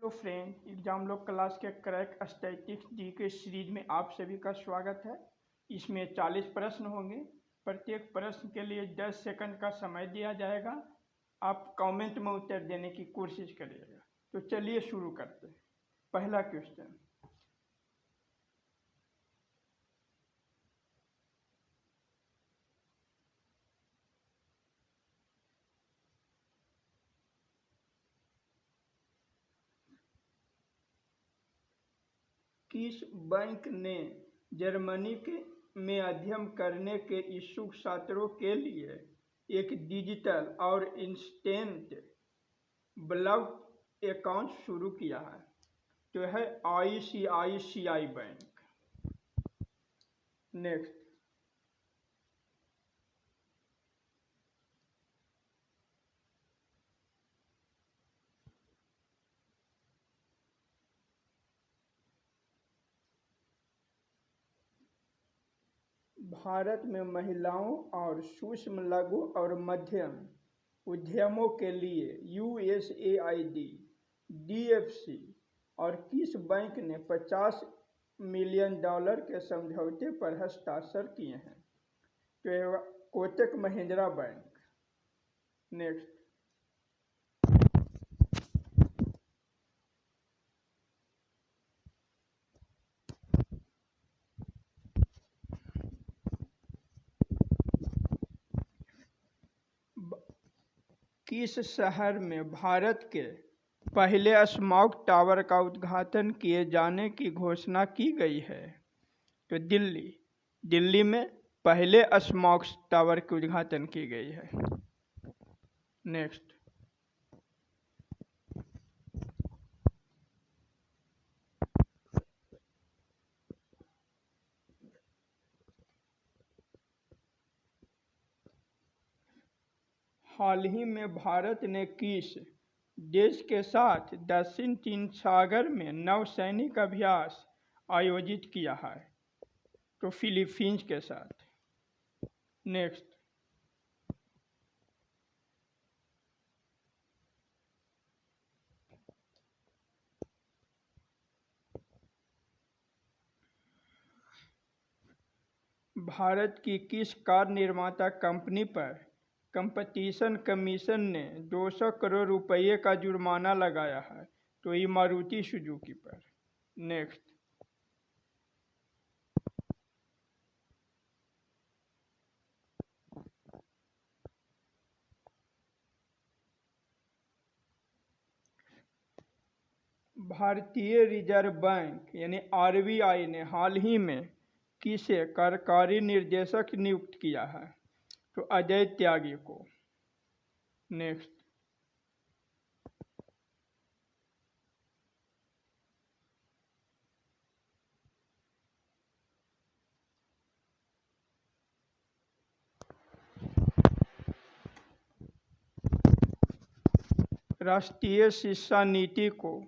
तो friend, exam लोग class के क्रैक स्टैटिस्टिक्स जीके सीरीज में आप सभी का स्वागत है। इसमें 40 प्रश्न होंगे। प्रत्येक प्रश्न के लिए 10 सेकंड का समय दिया जाएगा। आप कमेंट में उत्तर देने की कोशिश करिएगा। तो चलिए शुरू करते हैं। पहला क्वेश्चन, किस बैंक ने जर्मनी में अध्ययन करने के इच्छुक छात्रों के लिए एक डिजिटल और इंस्टेंट ब्लॉक अकाउंट शुरू किया है? तो है ICICI बैंक। नेक्स्ट, भारत में महिलाओं और सूक्ष्म लघु और मध्यम उद्यमों के लिए USAID DFC और किस बैंक ने $50 मिलियन के समझौते पर हस्ताक्षर किए हैं? तो यह कोटक महिंद्रा बैंक। नेक्स्ट, किस शहर में भारत के पहले स्मॉग टावर का उद्घाटन किए जाने की घोषणा की गई है? तो दिल्ली में पहले स्मॉग टावर की उद्घाटन की गई है। नेक्स्ट, हाल ही में भारत ने किस देश के साथ दक्षिण चीन सागर में नौसैनिक अभ्यास आयोजित किया है? तो फिलीपींस के साथ। नेक्स्ट, भारत की किस कार निर्माता कंपनी पर कंपटीशन कमीशन ने 200 करोड़ रुपये का जुर्माना लगाया है? तो ये मारुति सुजुकी पर। नेक्स्ट, भारतीय रिजर्व बैंक यानी RBI ने हाल ही में किसे कार्यकारी निर्देशक नियुक्त किया है? तो अजय त्यागी को। नेक्स्ट, राष्ट्रीय शिक्षा नीति को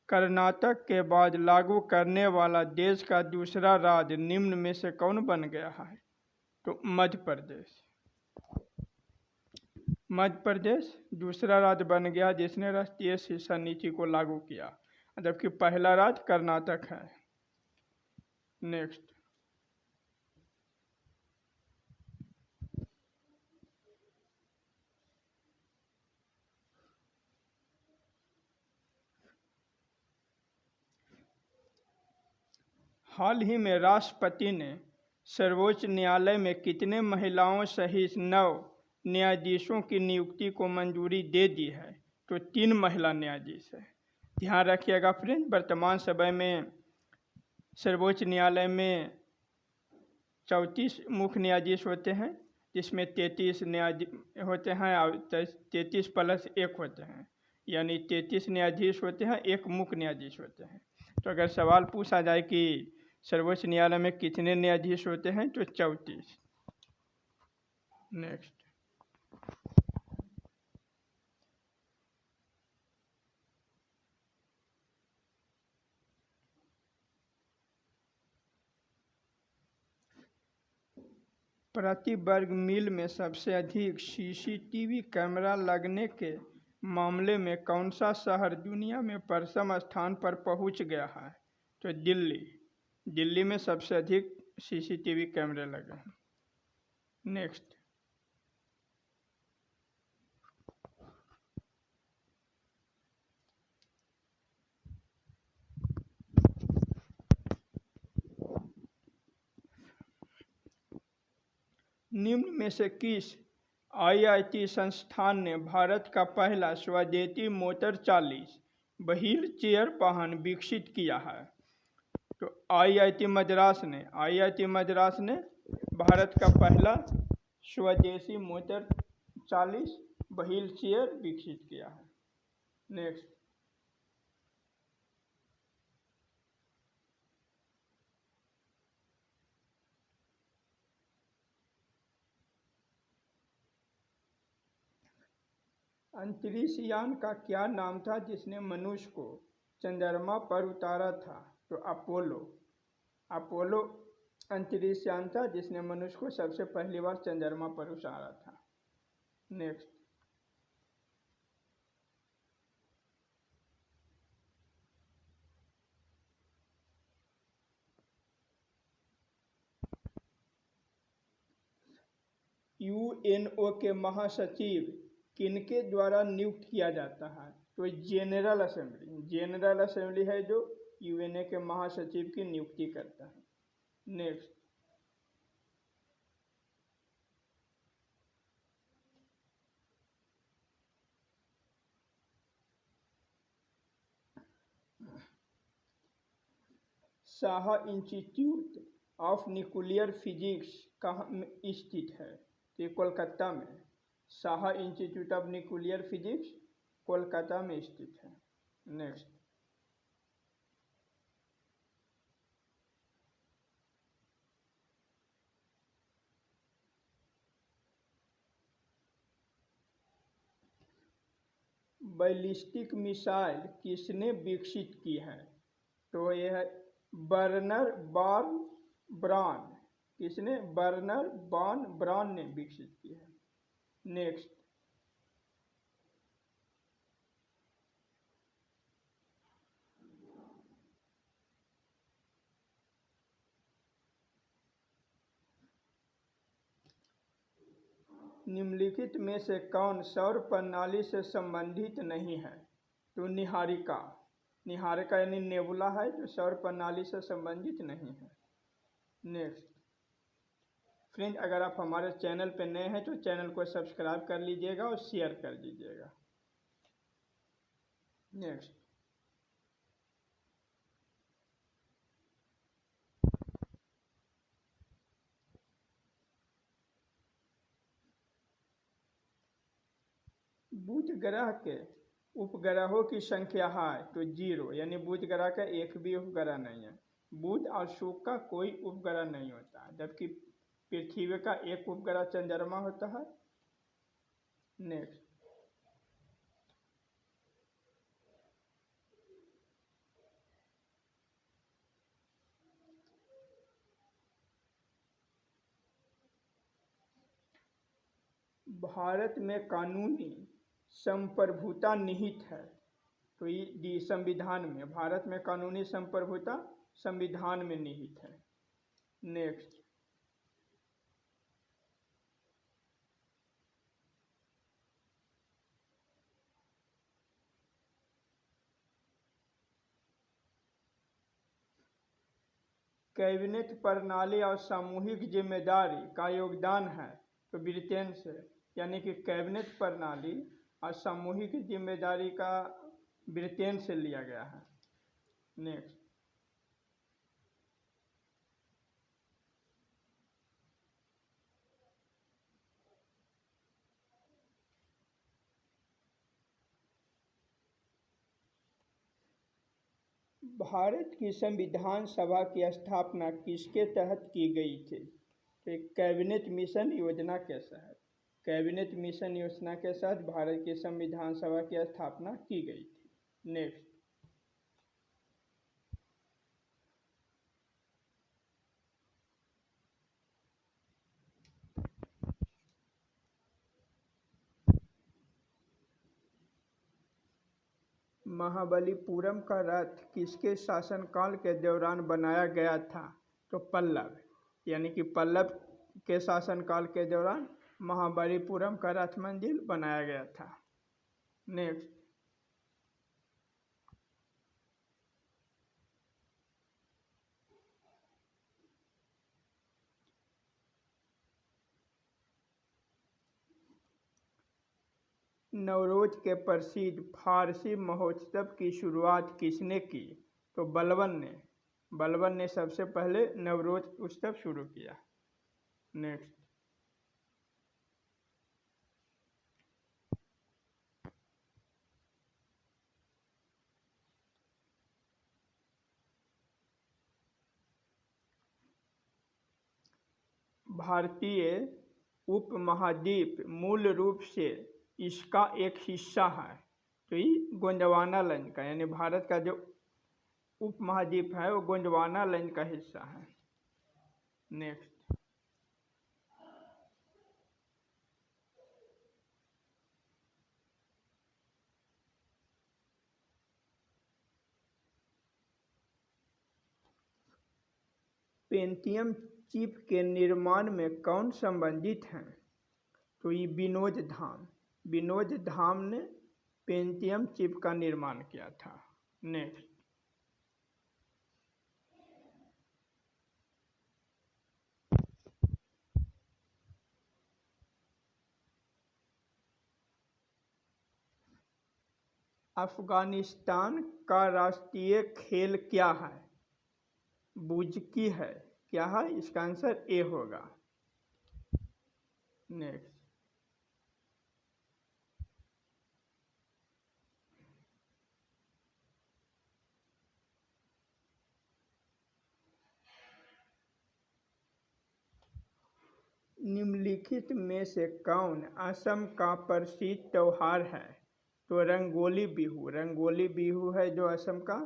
कर्नाटक के बाद लागू करने वाला देश का दूसरा राज्य निम्न में से कौन बन गया है? तो मध्य प्रदेश। मध्य प्रदेश दूसरा राज्य बन गया जिसने राष्ट्रीय शिक्षा नीति को लागू किया, जबकि पहला राज्य कर्नाटक है। नेक्स्ट, हाल ही में राष्ट्रपति ने सर्वोच्च न्यायालय में कितने महिलाओं सहित 9 न्यायाधीशों की नियुक्ति को मंजूरी दे दी है? तो 3 महिला न्यायाधीश है। ध्यान रखिएगा फ्रेंड, वर्तमान समय में सर्वोच्च न्यायालय में 34 मुख्य न्यायाधीश होते हैं, जिसमें 33 न्यायाधीश होते हैं और 33 प्लस 1 होते हैं, यानी 33 न्यायाधीश होते हैं, 1 मुख्य न्यायाधीश होते हैं। तो अगर सवाल पूछा जाए कि सर्वोच्च न्यायालय में कितने न्यायाधीश होते हैं, तो 34। नेक्स्ट, प्रति वर्ग मील में सबसे अधिक CCTV कैमरा लगने के मामले में कौन सा शहर दुनिया में प्रथम स्थान पर पहुंच गया है? तो दिल्ली। दिल्ली में सबसे अधिक सीसीटीवी कैमरे लगे हैं। नेक्स्ट। निम्न में से किस आईआईटी संस्थान ने भारत का पहला स्वदेशी मोटर चालित व्हील चेयर वाहन विकसित किया है? तो आईआईटी मद्रास ने भारत का पहला स्वदेशी मोटर चालित व्हील चेयर विकसित किया है। नेक्स्ट। अंतरिक्ष यान का क्या नाम था जिसने मनुष्य को चंद्रमा पर उतारा था? तो अपोलो। अपोलो अंतरिक्ष यान था जिसने मनुष्य को सबसे पहली बार चंद्रमा पर उतारा था। नेक्स्ट। यूएनओ के महासचिव किनके द्वारा नियुक्त किया जाता है? तो जनरल असेंबली है जो यूएनए के महासचिव की नियुक्ति करता है। Next. Shah institute of nuclear physics कहाँ स्थित है? तो कोलकाता में। Shah institute of nuclear physics Kolkata में स्थित है। नेक्स्ट। बैलिस्टिक मिसाइल किसने विकसित की है? तो यह बर्नर बॉन ब्राउन। किसने? बर्नर बॉन ब्राउन ने विकसित की है। नेक्स्ट। निम्नलिखित में से कौन सौर प्रणाली से संबंधित नहीं है? तो निहारिका। निहारिका यानी नेबुला है जो सौर प्रणाली से संबंधित नहीं है। नेक्स्ट। फ्रेंड, अगर आप हमारे चैनल पर नए हैं तो चैनल को सब्सक्राइब कर लीजिएगा और शेयर कर दीजिएगा। नेक्स्ट। बुध ग्रह के उपग्रहों की संख्या है? तो 0, यानी बुध ग्रह का एक भी उपग्रह नहीं है। बुध और शुक्र का कोई उपग्रह नहीं होता, जबकि पृथ्वी का एक उपग्रह चंद्रमा होता है। नेक्स्ट। भारत में कानूनी संप्रभुता निहित है? तो ये संविधान में। भारत में कानूनी संप्रभुता संविधान में निहित है। नेक्स्ट। कैबिनेट प्रणाली और सामूहिक जिम्मेदारी का योगदान है? तो ब्रिटेन से, यानी कि कैबिनेट प्रणाली और सामूहिक जिम्मेदारी का ब्रिटेन से लिया गया है। नेक्स्ट। भारत की संविधान सभा की स्थापना किसके तहत की गई थी? तो कैबिनेट मिशन योजना के तहत। कैबिनेट मिशन योजना के साथ भारत की संविधान सभा की स्थापना की गई थी। नेक्स्ट। महाबलीपुरम का रथ किसके शासनकाल के दौरान बनाया गया था? तो पल्लव, यानी कि पल्लव के शासनकाल के दौरान महाबलीपुरम का रथ मंदिर बनाया गया था। नेक्स्ट, नवरोज के प्रसिद्ध फारसी महोत्सव की शुरुआत किसने की? तो बलबन ने सबसे पहले नवरोज उत्सव शुरू किया। नेक्स्ट, भारतीय उपमहाद्वीप मूल रूप से इसका एक हिस्सा है। तो ये गोंडवाना लैंड का, यानी भारत का जो उपमहाद्वीप है वो गोंडवाना लैंड का हिस्सा है। नेक्स्ट, पेंटियम चिप के निर्माण में कौन संबंधित हैं? तो ये विनोद धाम ने पेंटियम चिप का निर्माण किया था। नेक्स्ट, अफगानिस्तान का राष्ट्रीय खेल क्या है? बुजकी है। क्या है? इसका आंसर ए होगा। नेक्स्ट, निम्नलिखित में से कौन असम का प्रसिद्ध त्योहार है? तो रंगोली बिहू है जो असम का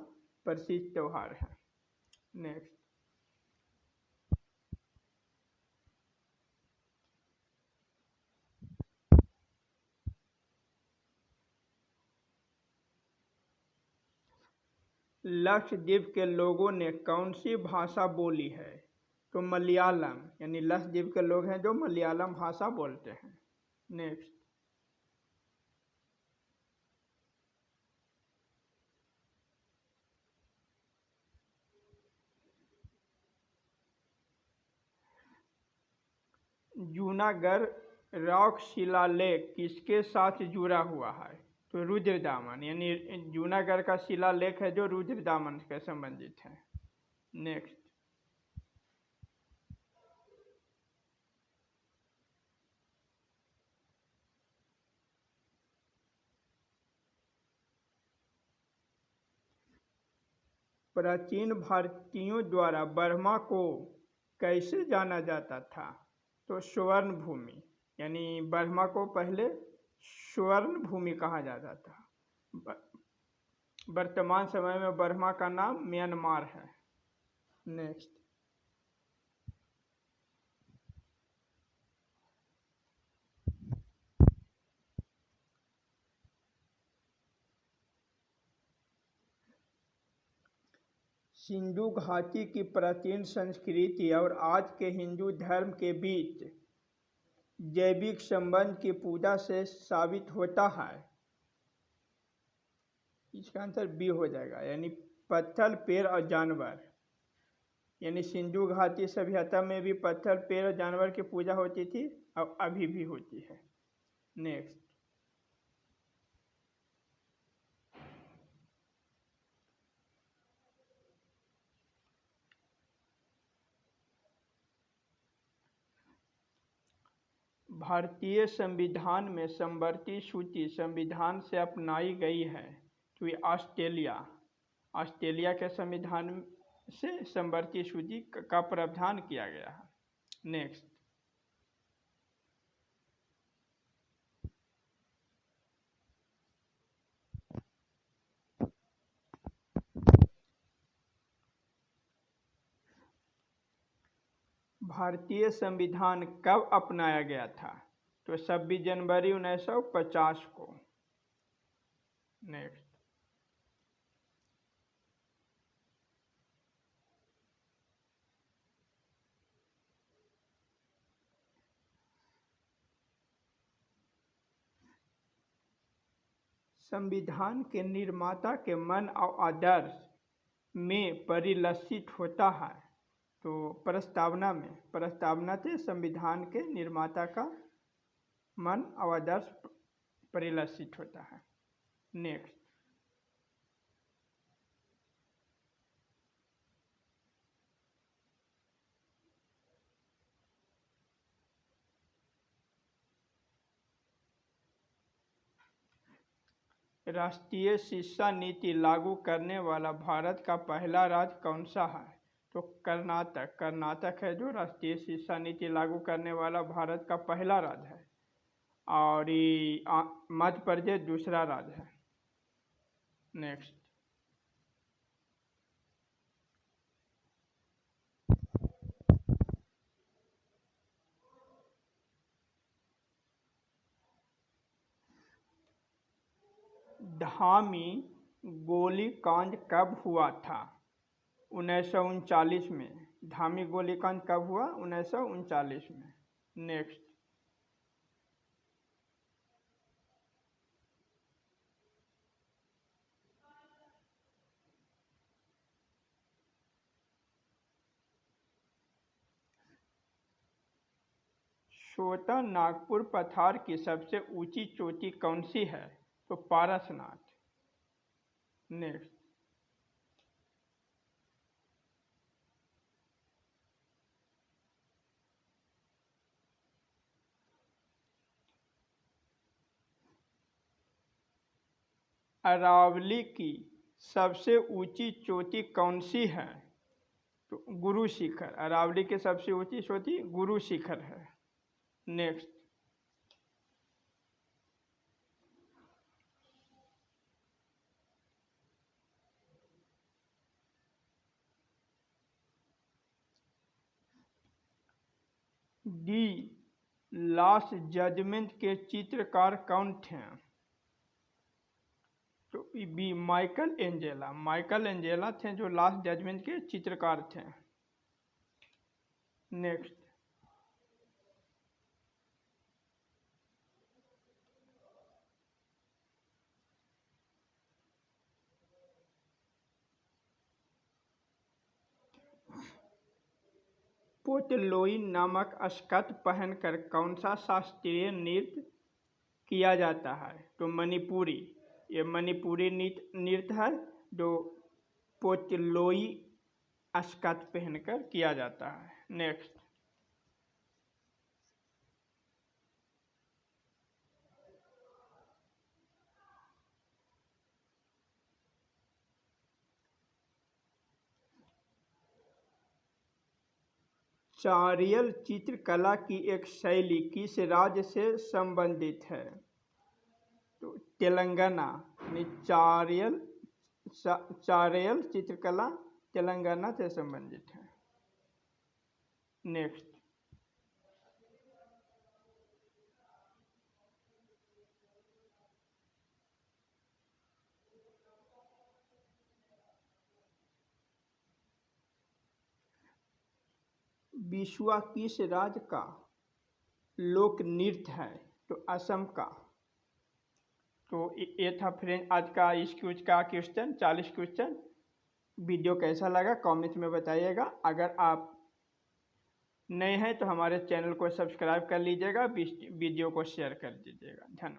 प्रसिद्ध त्योहार है। नेक्स्ट, लक्षद्वीप के लोगों ने कौन सी भाषा बोली है? तो मलयालम, यानी लक्षद्वीप के लोग हैं जो मलयालम भाषा बोलते हैं। नेक्स्ट, जूनागढ़ रॉक शिलालेख किसके साथ जुड़ा हुआ है? तो रुद्रदामन, यानी जूनागढ़ का शिलालेख है जो रुद्रदामन से संबंधित है। नेक्स्ट, प्राचीन भारतीयों द्वारा बर्मा को कैसे जाना जाता था? तो स्वर्ण भूमि, यानी बर्मा को पहले स्वर्ण भूमि कहा जाता था। वर्तमान समय में बर्मा का नाम म्यांमार है। नेक्स्ट, सिंधु घाटी की प्राचीन संस्कृति और आज के हिंदू धर्म के बीच जैविक संबंध की पूजा से साबित होता है। इसका आंसर बी हो जाएगा, यानी पत्थर, पेड़ और जानवर। यानी सिंधु घाटी सभ्यता में भी पत्थर, पेड़ और जानवर की पूजा होती थी और अभी भी होती है। नेक्स्ट, भारतीय संविधान में समवर्ती सूची संविधान से अपनाई गई है। तो ये ऑस्ट्रेलिया के संविधान से समवर्ती सूची का प्रावधान किया गया है। नेक्स्ट, भारतीय संविधान कब अपनाया गया था? तो 26 जनवरी 1950 को। नेक्स्ट, संविधान के निर्माता के मन और आदर्श में परिलक्षित होता है। तो प्रस्तावना से संविधान के निर्माता का मन और आदर्श परिलक्षित होता है। नेक्स्ट, राष्ट्रीय शिक्षा नीति लागू करने वाला भारत का पहला राज्य कौन सा है? तो कर्नाटक है जो राष्ट्रीय शिक्षा नीति लागू करने वाला भारत का पहला राज्य है, और ये मध्य प्रदेश दूसरा राज्य है। नेक्स्ट, धामी गोलीकांड कब हुआ था? 1939 में। धामी गोलीकांड कब हुआ? 1939 में। नेक्स्ट, छोटा नागपुर पठार की सबसे ऊंची चोटी कौन सी है? तो पारसनाथ। नेक्स्ट, अरावली की सबसे ऊंची चोटी कौन सी है? तो गुरु शिखर। अरावली की सबसे ऊंची चोटी गुरु शिखर है। नेक्स्ट, दी लास्ट जजमेंट के चित्रकार कौन थे? तो बी माइकल एंजेला थे जो लास्ट जजमेंट के चित्रकार थे। नेक्स्ट, पोतलोई नामक स्कर्ट पहनकर कौन सा शास्त्रीय नृत्य किया जाता है? तो मणिपुरी। ये मणिपुरी नृत्य है जो पोतलोई स्कर्ट पहनकर किया जाता है। नेक्स्ट, चारियल चित्रकला की एक शैली किस राज्य से संबंधित है? तो तेलंगाना। चारियल चित्रकला तेलंगाना से संबंधित है। नेक्स्ट, बिसुआ किस राज्य का लोक नृत्य है? तो असम का। तो ये था फ्रेंड आज का इस क्विज का क्वेश्चन, 40 क्वेश्चन। वीडियो कैसा लगा कमेंट में बताइएगा। अगर आप नए हैं तो हमारे चैनल को सब्सक्राइब कर लीजिएगा, वीडियो को शेयर कर दीजिएगा। धन्यवाद।